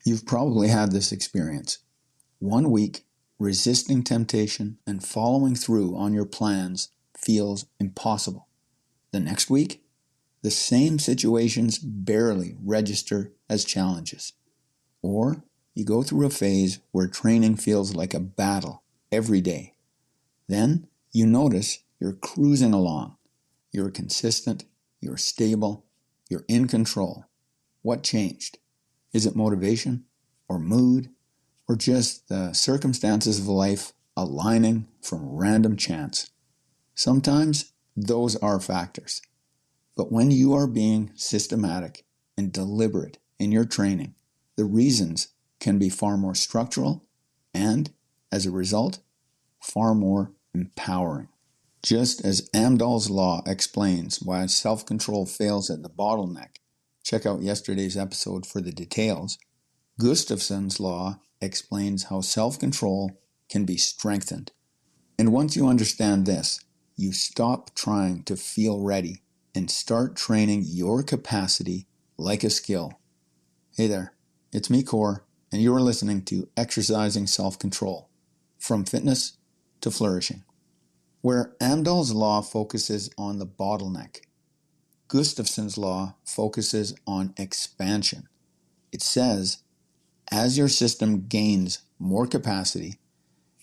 You've probably had this experience. 1 week, resisting temptation and following through on your plans feels impossible. The next week, the same situations barely register as challenges. Or you go through a phase where training feels like a battle every day. Then you notice you're cruising along. You're consistent, you're stable, you're in control. What changed? Is it motivation or mood or just the circumstances of life aligning from random chance? Sometimes those are factors. But when you are being systematic and deliberate in your training, the reasons can be far more structural and, as a result, far more empowering. Just as Amdahl's law explains why self-control fails at the bottleneck, check out yesterday's episode for the details, Gustafson's law explains how self-control can be strengthened. And once you understand this, you stop trying to feel ready and start training your capacity like a skill. Hey there, it's me, Core, and you're listening to Exercising Self-Control, from Fitness to Flourishing. Where Amdahl's law focuses on the bottleneck, Gustafson's law focuses on expansion. It says, as your system gains more capacity,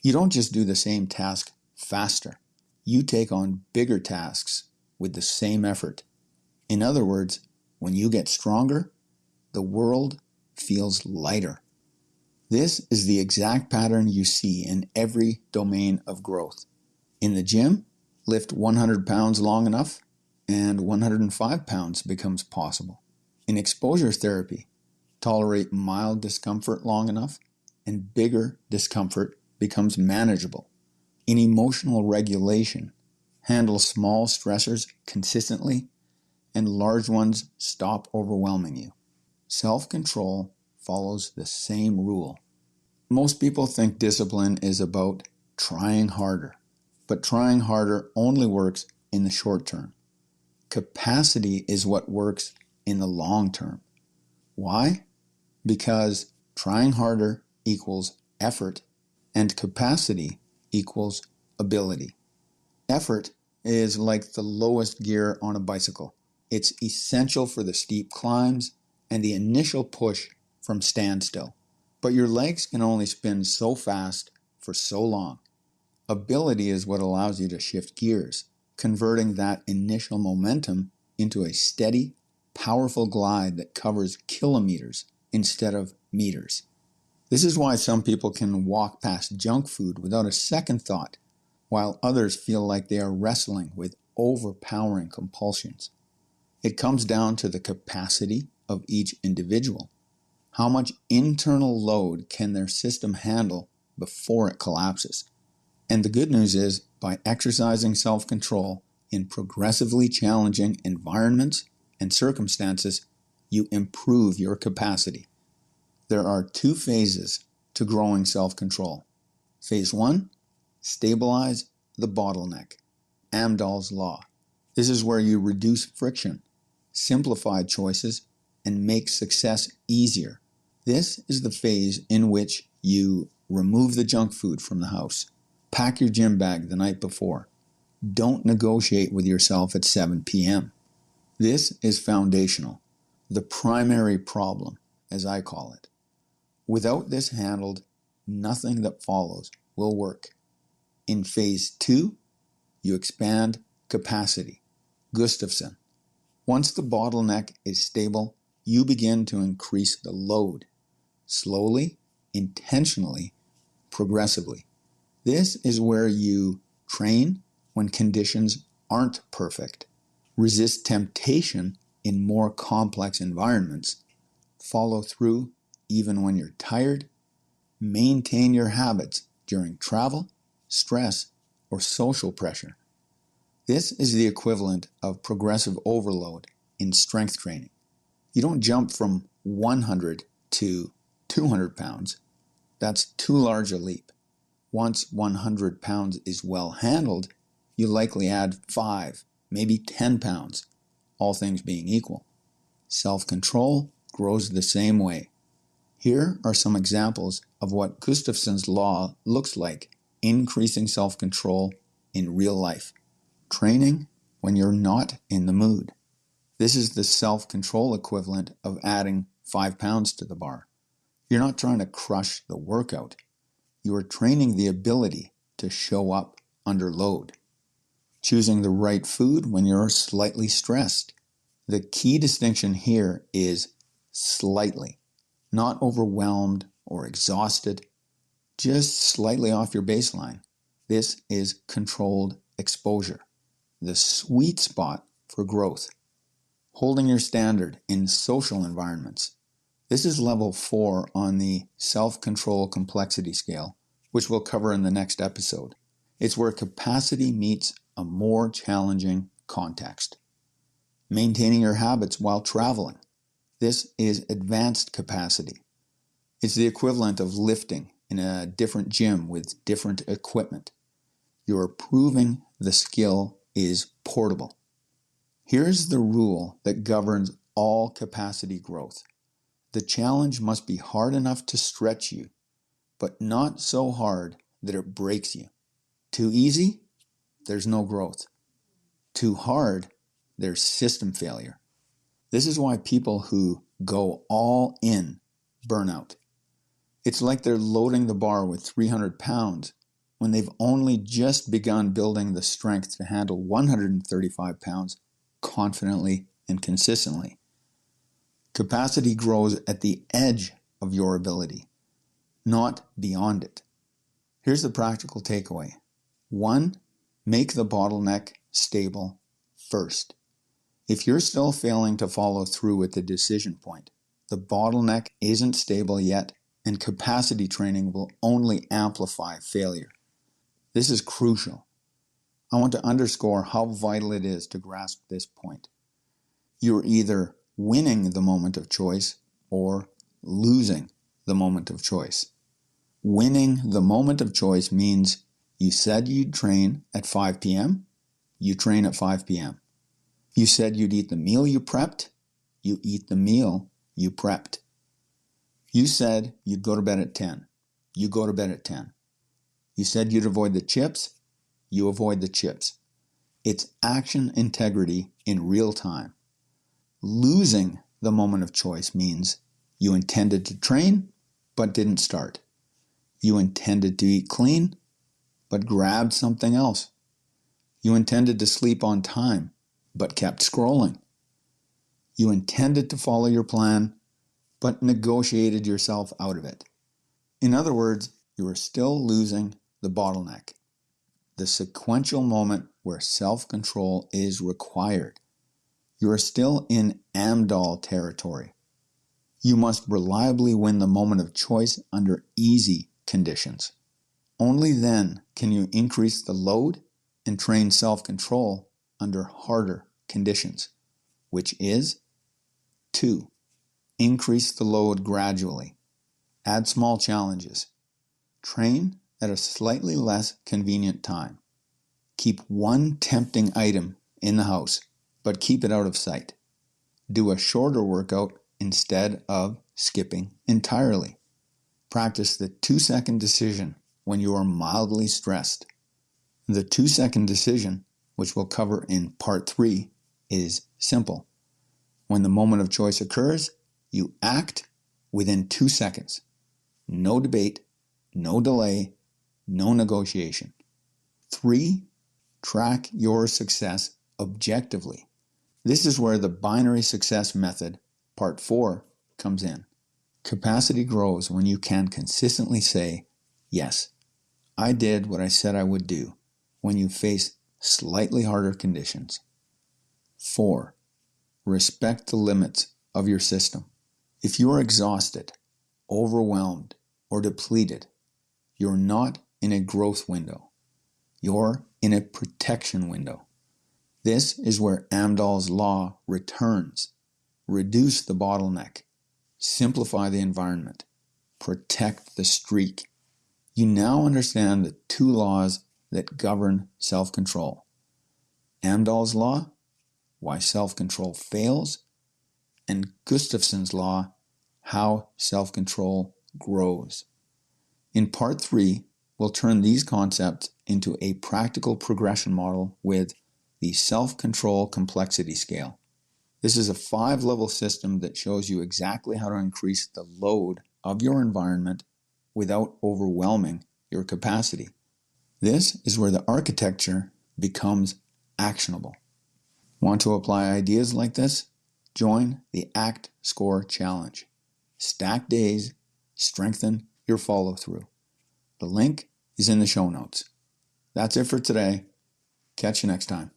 you don't just do the same task faster. You take on bigger tasks with the same effort. In other words, when you get stronger, the world feels lighter. This is the exact pattern you see in every domain of growth. In the gym, lift 100 pounds long enough, and 105 pounds becomes possible. In exposure therapy, tolerate mild discomfort long enough, and bigger discomfort becomes manageable. In emotional regulation, handle small stressors consistently, and large ones stop overwhelming you. Self-control follows the same rule. Most people think discipline is about trying harder, but trying harder only works in the short term. Capacity is what works in the long term. Why? Because trying harder equals effort, and capacity equals ability. Effort is like the lowest gear on a bicycle. It's essential for the steep climbs and the initial push from standstill. But your legs can only spin so fast for so long. Ability is what allows you to shift gears, converting that initial momentum into a steady, powerful glide that covers kilometers instead of meters. This is why some people can walk past junk food without a second thought, while others feel like they are wrestling with overpowering compulsions. It comes down to the capacity of each individual. How much internal load can their system handle before it collapses? And the good news is, by exercising self-control in progressively challenging environments and circumstances, you improve your capacity. There are 2 phases to growing self-control. Phase 1, stabilize the bottleneck, Amdahl's law. This is where you reduce friction, simplify choices, and make success easier. This is the phase in which you remove the junk food from the house, pack your gym bag the night before, don't negotiate with yourself at 7 p.m. This is foundational, the primary problem, as I call it. Without this handled, nothing that follows will work. In phase 2, you expand capacity. Gustafson. Once the bottleneck is stable, you begin to increase the load. Slowly, intentionally, progressively. This is where you train when conditions aren't perfect, resist temptation in more complex environments, follow through even when you're tired, maintain your habits during travel, stress, or social pressure. This is the equivalent of progressive overload in strength training. You don't jump from 100 to 200 pounds. That's too large a leap. Once 100 pounds is well handled, you likely add 5, maybe 10 pounds, all things being equal. Self-control grows the same way. Here are some examples of what Gustafson's law looks like, increasing self-control in real life. Training when you're not in the mood. This is the self-control equivalent of adding 5 pounds to the bar. You're not trying to crush the workout. You are training the ability to show up under load. Choosing the right food when you're slightly stressed. The key distinction here is slightly, not overwhelmed or exhausted, just slightly off your baseline. This is controlled exposure, the sweet spot for growth. Holding your standard in social environments. This is level 4 on the self-control complexity scale, which we'll cover in the next episode. It's where capacity meets a more challenging context. Maintaining your habits while traveling. This is advanced capacity. It's the equivalent of lifting in a different gym with different equipment. You're proving the skill is portable. Here's the rule that governs all capacity growth. The challenge must be hard enough to stretch you, but not so hard that it breaks you. Too easy? There's no growth. Too hard? There's system failure. This is why people who go all in burn out. It's like they're loading the bar with 300 pounds when they've only just begun building the strength to handle 135 pounds confidently and consistently. Capacity grows at the edge of your ability, not beyond it. Here's the practical takeaway. 1, make the bottleneck stable first. If you're still failing to follow through at the decision point, the bottleneck isn't stable yet, and capacity training will only amplify failure. This is crucial. I want to underscore how vital it is to grasp this point. You're either winning the moment of choice or losing the moment of choice. Winning the moment of choice means you said you'd train at 5 p.m., you train at 5 p.m. You said you'd eat the meal you prepped, you eat the meal you prepped. You said you'd go to bed at 10, you go to bed at 10. You said you'd avoid the chips, you avoid the chips. It's action integrity in real time. Losing the moment of choice means you intended to train, but didn't start. You intended to eat clean, but grabbed something else. You intended to sleep on time, but kept scrolling. You intended to follow your plan, but negotiated yourself out of it. In other words, you are still losing the bottleneck, the sequential moment where self-control is required. You are still in Amdahl territory. You must reliably win the moment of choice under easy conditions. Only then can you increase the load and train self-control under harder conditions, which is 2. Increase the load gradually. Add small challenges. Train at a slightly less convenient time. Keep one tempting item in the house, but keep it out of sight. Do a shorter workout instead of skipping entirely. Practice the 2-second decision when you are mildly stressed. The 2-second decision, which we'll cover in part 3, is simple. When the moment of choice occurs, you act within 2 seconds. No debate, no delay, no negotiation. 3, track your success objectively. This is where the binary success method, part 4, comes in. Capacity grows when you can consistently say, yes, I did what I said I would do when you face slightly harder conditions. 4, respect the limits of your system. If you are exhausted, overwhelmed, or depleted, you're not in a growth window. You're in a protection window. This is where Amdahl's law returns. Reduce the bottleneck. Simplify the environment. Protect the streak. You now understand the 2 laws that govern self-control. Amdahl's law, why self-control fails, and Gustafson's law, how self-control grows. In part 3, we'll turn these concepts into a practical progression model with the self-control complexity scale. This is a 5-level system that shows you exactly how to increase the load of your environment without overwhelming your capacity. This is where the architecture becomes actionable. Want to apply ideas like this? Join the ACT Score Challenge. Stack days, strengthen your follow-through. The link is in the show notes. That's it for today. Catch you next time.